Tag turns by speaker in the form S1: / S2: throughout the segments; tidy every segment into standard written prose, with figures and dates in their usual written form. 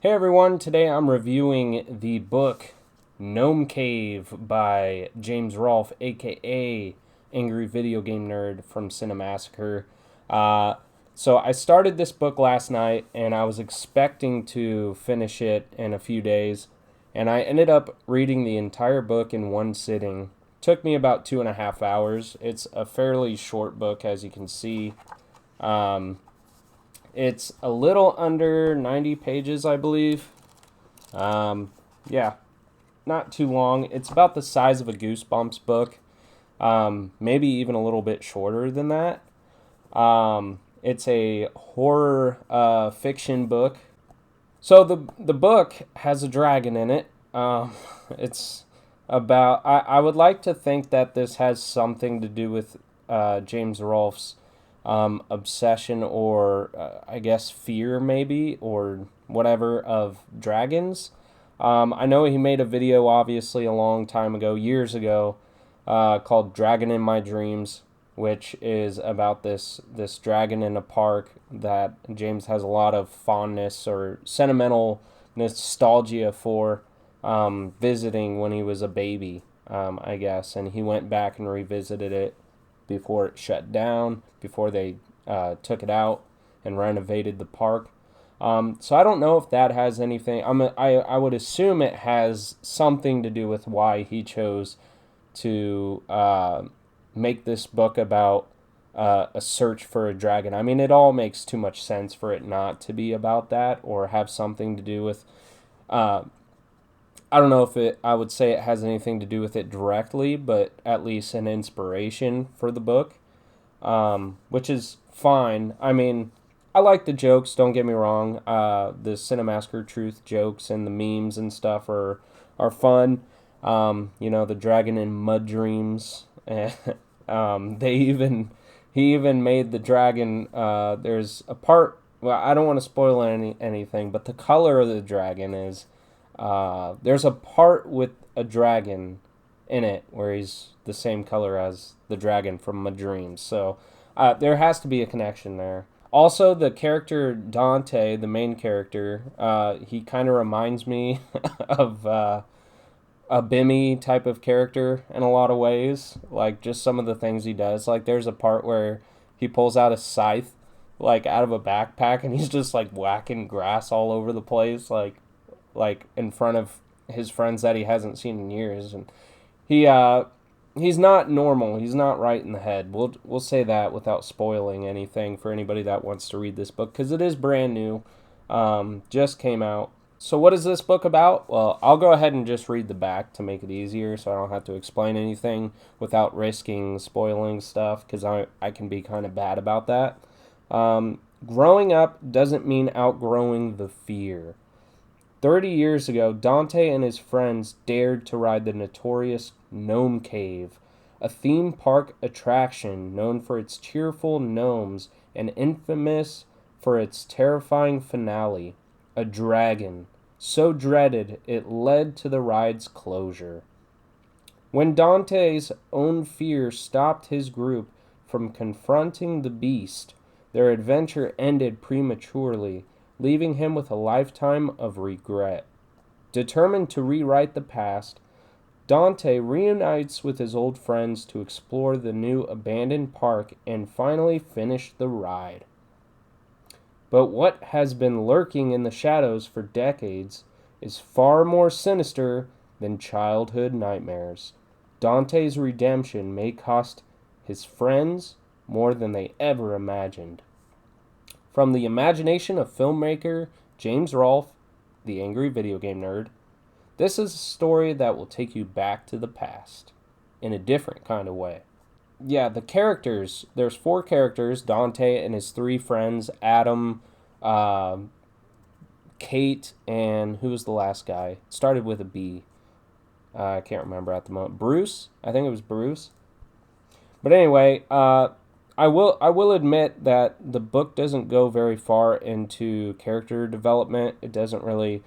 S1: Hey everyone, today I'm reviewing the book Gnome Cave by James Rolfe, aka Angry Video Game Nerd from Cinemassacre. Uh, so I started this book last night and I was expecting to finish it in a few days, and I ended up reading the entire book in one sitting. Took me about 2.5 hours. It's a fairly short book, as you can see. Um, it's a little under 90 pages, I believe. Um, yeah, not too long. It's about the size of a Goosebumps book, maybe even a little bit shorter than that. It's a horror fiction book. So the book has a dragon in it. It's about. I would like to think that this has something to do with James Rolfe's obsession or I guess fear maybe or whatever of dragons. I know he made a video obviously a long time ago, years ago, called "Dragon in My Dreams," which is about this dragon in a park that James has a lot of fondness or sentimental nostalgia for visiting when he was a baby, I guess, and he went back and revisited it before it shut down, before they took it out and renovated the park. So I don't know if that has anything. I would assume it has something to do with why he chose to make this book about a search for a dragon. I mean, it all makes too much sense for it not to be about that or have something to do with. Uh, I don't know if it. I would say it has anything to do with it directly, but at least an inspiration for the book, which is fine. I mean, I like the jokes. Don't get me wrong. The Cinemasker Truth jokes and the memes and stuff are fun. The dragon in Mud Dreams. They even he even made the dragon. There's a part. Well, I don't want to spoil anything, but the color of the dragon is. There's a part with a dragon in it where he's the same color as the dragon from my dreams. So there has to be a connection there. Also, the character Dante, the main character, he kind of reminds me of a Bimmy type of character in a lot of ways. Like just some of the things he does. Like there's a part where he pulls out a scythe like out of a backpack and he's just like whacking grass all over the place like in front of his friends that he hasn't seen in years, and he he's not normal. He's not right in the head. We'll say that without spoiling anything for anybody that wants to read this book because it is brand new, just came out. So what is this book about? Well, I'll go ahead and just read the back to make it easier, so I don't have to explain anything without risking spoiling stuff because I can be kind of bad about that. Growing up doesn't mean outgrowing the fear. 30 years ago, Dante and his friends dared to ride the notorious Gnome Cave, a theme park attraction known for its cheerful gnomes and infamous for its terrifying finale, a dragon, so dreaded it led to the ride's closure. When Dante's own fear stopped his group from confronting the beast, their adventure ended prematurely, leaving him with a lifetime of regret. Determined to rewrite the past, Dante reunites with his old friends to explore the new abandoned park and finally finish the ride. But what has been lurking in the shadows for decades is far more sinister than childhood nightmares. Dante's redemption may cost his friends more than they ever imagined. From the imagination of filmmaker James Rolfe, the angry video game nerd, this is a story that will take you back to the past in a different kind of way. Yeah, the characters. There's four characters: Dante and his three friends, Adam, uh, Kate, and who was the last guy? It started with a B. I can't remember at the moment. Bruce, I think it was Bruce. But anyway, I will admit that the book doesn't go very far into character development. It doesn't really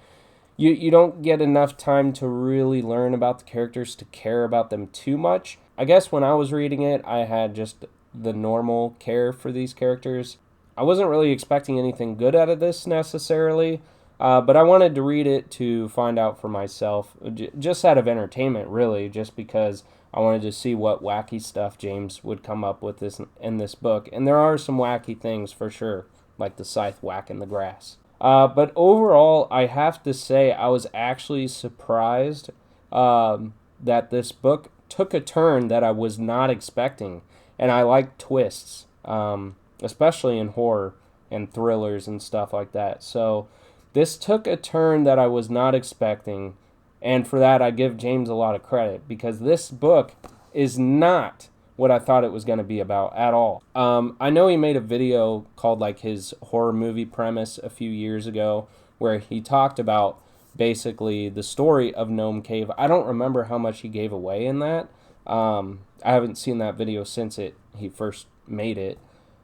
S1: you don't get enough time to really learn about the characters to care about them too much. I guess when I was reading it, I had just the normal care for these characters. I wasn't really expecting anything good out of this necessarily. But I wanted to read it to find out for myself, just out of entertainment, really, just because I wanted to see what wacky stuff James would come up with in this book. And there are some wacky things for sure, like the scythe whacking the grass. But overall, I have to say I was actually surprised that this book took a turn that I was not expecting. And I like twists, especially in horror and thrillers and stuff like that. So this took a turn that I was not expecting. And for that, I give James a lot of credit, because this book is not what I thought it was going to be about at all. I know he made a video called like his horror movie premise a few years ago, where he talked about basically the story of Gnome Cave. I don't remember how much he gave away in that. I haven't seen that video since he first made it.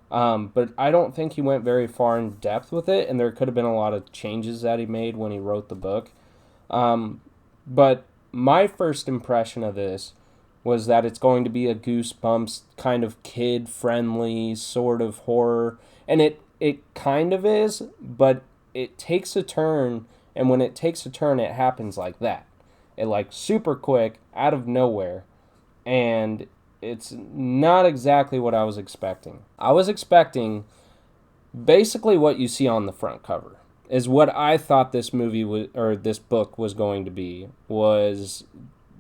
S1: But I don't think he went very far in depth with it, and there could have been a lot of changes that he made when he wrote the book. But my first impression of this was that it's going to be a Goosebumps kind of kid-friendly sort of horror. And it kind of is, but it takes a turn, and when it takes a turn, it happens like that. It like super quick, out of nowhere, and it's not exactly what I was expecting. I was expecting basically what you see on the front cover is what I thought this movie was, or this book was going to be, was,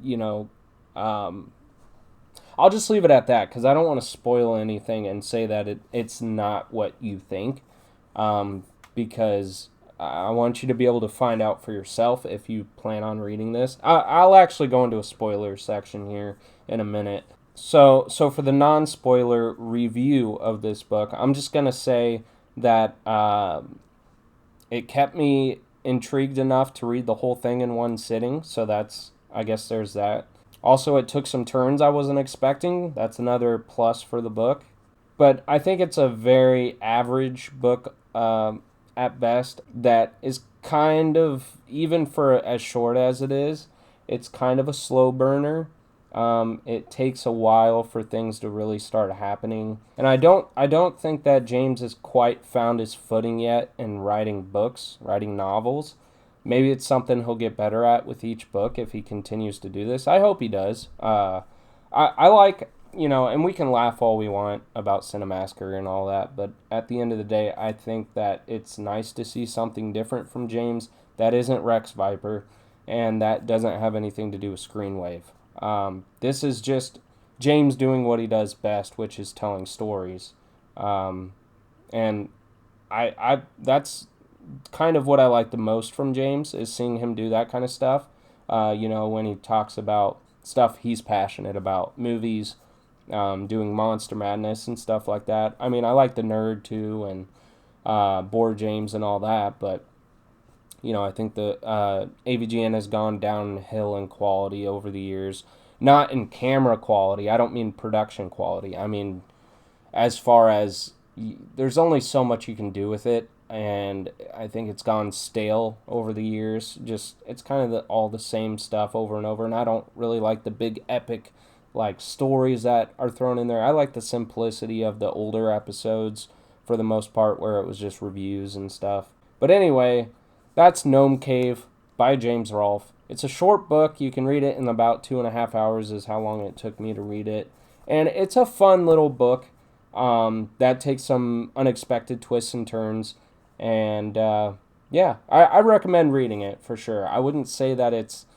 S1: you know, I'll just leave it at that, because I don't want to spoil anything and say that it's not what you think, because I want you to be able to find out for yourself if you plan on reading this. I'll actually go into a spoiler section here in a minute. So for the non-spoiler review of this book, I'm just going to say that it kept me intrigued enough to read the whole thing in one sitting, so I guess there's that. Also, it took some turns I wasn't expecting. That's another plus for the book. But I think it's a very average book at best, that is kind of, even for as short as it is, it's kind of a slow burner. It takes a while for things to really start happening. And I don't think that James has quite found his footing yet in writing novels. Maybe it's something he'll get better at with each book if he continues to do this. I hope he does. I like, and we can laugh all we want about Cinemassacre and all that, but at the end of the day, I think that it's nice to see something different from James that isn't Rex Viper, and that doesn't have anything to do with Screenwave. This is just James doing what he does best, which is telling stories. And that's kind of what I like the most from James, is seeing him do that kind of stuff. When he talks about stuff he's passionate about, movies, doing Monster Madness and stuff like that. I mean, I like The Nerd too, and Board James and all that, but I think the AVGN has gone downhill in quality over the years. Not in camera quality. I don't mean production quality. I mean, as far as there's only so much you can do with it, and I think it's gone stale over the years. Just it's kind of all the same stuff over and over, and I don't really like the big epic like stories that are thrown in there. I like the simplicity of the older episodes for the most part, where it was just reviews and stuff. But anyway, that's Gnome Cave by James Rolfe. It's a short book. You can read it in about 2.5 hours is how long it took me to read it. And it's a fun little book that takes some unexpected twists and turns. And I recommend reading it for sure. I wouldn't say that it's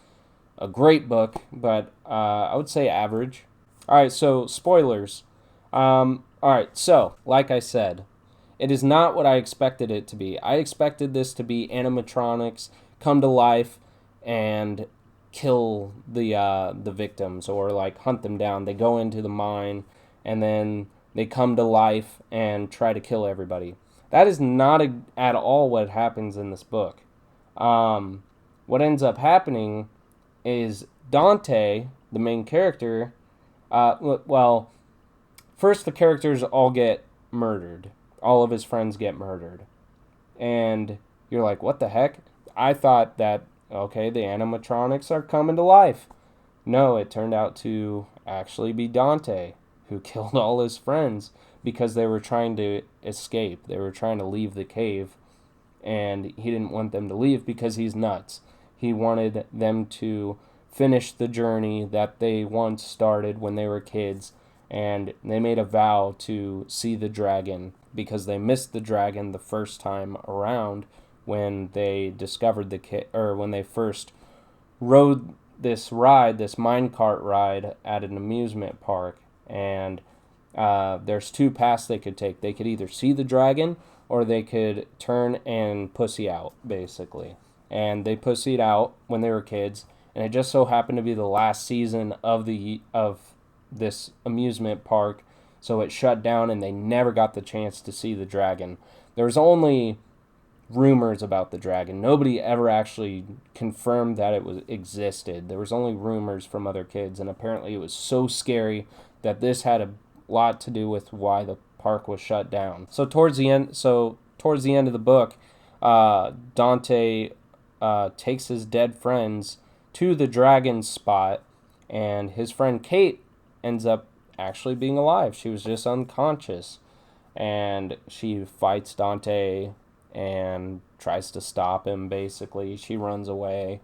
S1: a great book, but I would say average. All right, so spoilers. All right, so like I said, it is not what I expected it to be. I expected this to be animatronics come to life and kill the victims, or like hunt them down. They go into the mine and then they come to life and try to kill everybody. That is not at all what happens in this book. What ends up happening is Dante, the main character, first the characters all get murdered. All of his friends get murdered. And you're like, what the heck? I thought that, okay, the animatronics are coming to life. No, it turned out to actually be Dante, who killed all his friends because they were trying to escape. They were trying to leave the cave. and he didn't want them to leave because he's nuts. He wanted them to finish the journey that they once started when they were kids, and they made a vow to see the dragon because they missed the dragon the first time around when they discovered or when they first rode this ride, this minecart ride at an amusement park. And there's two paths they could take. They could either see the dragon or they could turn and pussy out, basically. And they pussied out when they were kids, and it just so happened to be the last season of this amusement park, so it shut down and they never got the chance to see the dragon. There was only rumors about the dragon. Nobody ever actually confirmed that it existed. There was only rumors from other kids, and apparently it was so scary that this had a lot to do with why the park was shut down. So towards the end of the book, Dante takes his dead friends to the dragon spot, and his friend Kate ends up actually being alive. She was just unconscious, and she fights Dante and tries to stop him. Basically, she runs away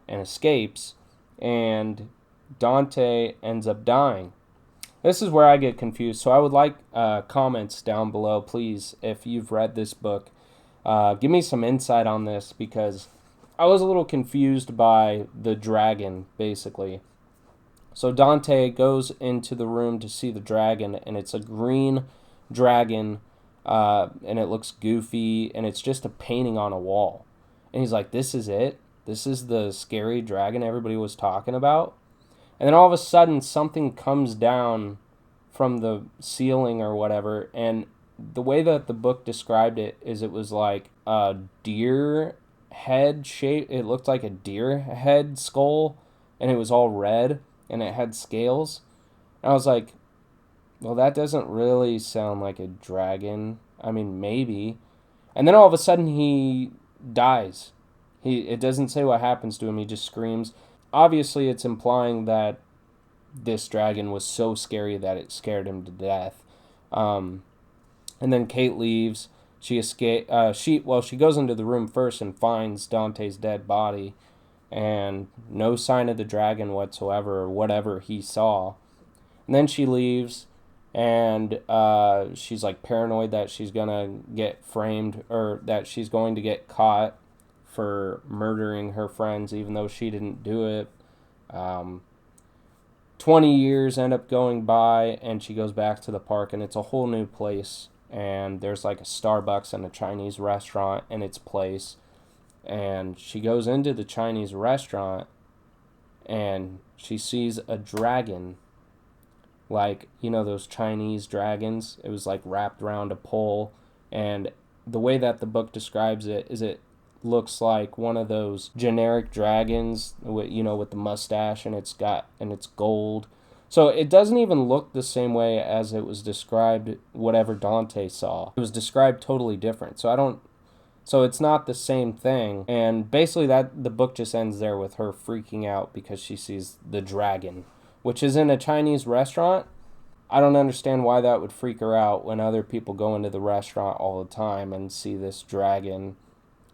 S1: and escapes, and Dante ends up dying. This is where I get confused, so I would like comments down below, please, if you've read this book. Give me some insight on this, because I was a little confused by the dragon, basically. So Dante goes into the room to see the dragon, and it's a green dragon, and it looks goofy, and it's just a painting on a wall. And he's like, this is it? This is the scary dragon everybody was talking about? And then all of a sudden, something comes down from the ceiling or whatever, and the way that the book described it is it was like a deer head shape. It looked like a deer head skull, and it was all red, and it had scales. And I was like, well, that doesn't really sound like a dragon. I mean, maybe. And then all of a sudden he dies. It doesn't say what happens to him. He just screams. Obviously, it's implying that this dragon was so scary that it scared him to death. And then Kate leaves. She goes into the room first and finds Dante's dead body, and no sign of the dragon whatsoever, or whatever he saw. And then she leaves, and she's like paranoid that she's gonna get framed, or that she's going to get caught for murdering her friends, even though she didn't do it. 20 years end up going by, and she goes back to the park, and it's a whole new place. And there's like a Starbucks and a Chinese restaurant in its place. And she goes into the Chinese restaurant, and she sees a dragon, like, you know, those Chinese dragons. It was like wrapped around a pole, and the way that the book describes it is it looks like one of those generic dragons with, you know, with the mustache, and it's gold. So it doesn't even look the same way as it was described, whatever Dante saw. It was described totally different. So it's not the same thing. And basically the book just ends there with her freaking out because she sees the dragon, which is in a Chinese restaurant. I don't understand why that would freak her out when other people go into the restaurant all the time and see this dragon.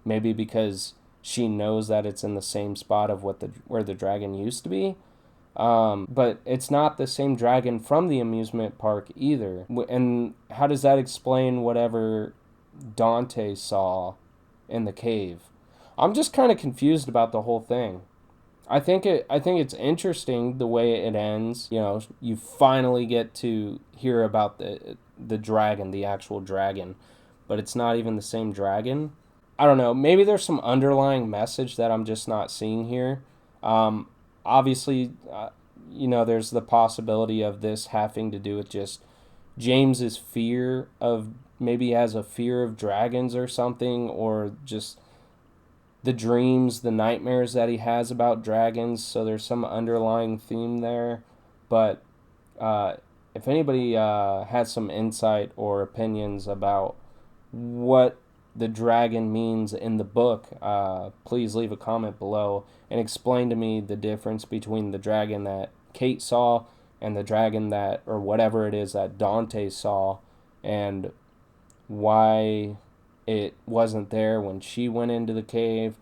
S1: Maybe because she knows that it's in the same spot of where the dragon used to be. But it's not the same dragon from the amusement park either. And how does that explain whatever Dante saw in the cave? I'm just kind of confused about the whole thing. I think it's interesting the way it ends. You know, you finally get to hear about the dragon, the actual dragon, but it's not even the same dragon. I don't know. Maybe there's some underlying message that I'm just not seeing here. Obviously, you know, there's the possibility of this having to do with just James's fear of, maybe he has a fear of dragons or something, or just the dreams, the nightmares that he has about dragons. So there's some underlying theme there. But if anybody has some insight or opinions about what the dragon means in the book, please leave a comment below and explain to me the difference between the dragon that Kate saw and the dragon that, or whatever it is that Dante saw, and why it wasn't there when she went into the cave.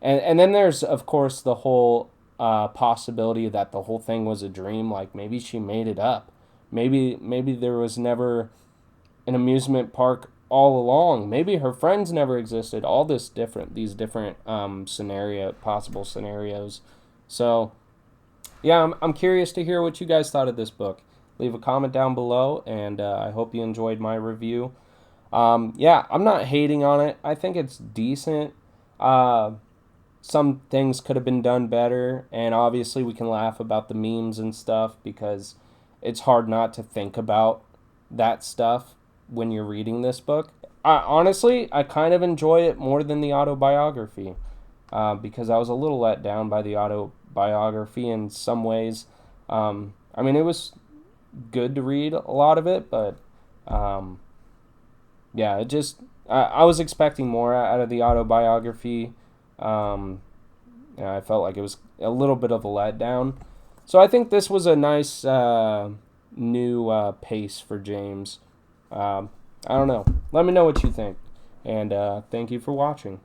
S1: And then there's, of course, the whole possibility that the whole thing was a dream. Like, maybe she made it up. Maybe there was never an amusement park all along. Maybe her friends never existed. All these different possible scenarios. So yeah, I'm curious to hear what you guys thought of this book. Leave a comment down below, and I hope you enjoyed my review. Yeah, I'm not hating on it. I think it's decent. Some things could have been done better, and obviously we can laugh about the memes and stuff because it's hard not to think about that stuff when you're reading this book. Honestly, I kind of enjoy it more than the autobiography because I was a little let down by the autobiography in some ways. I mean, it was good to read a lot of it, but yeah, I was expecting more out of the autobiography. I felt like it was a little bit of a letdown. So I think this was a nice new pace for James. I don't know. Let me know what you think. And thank you for watching.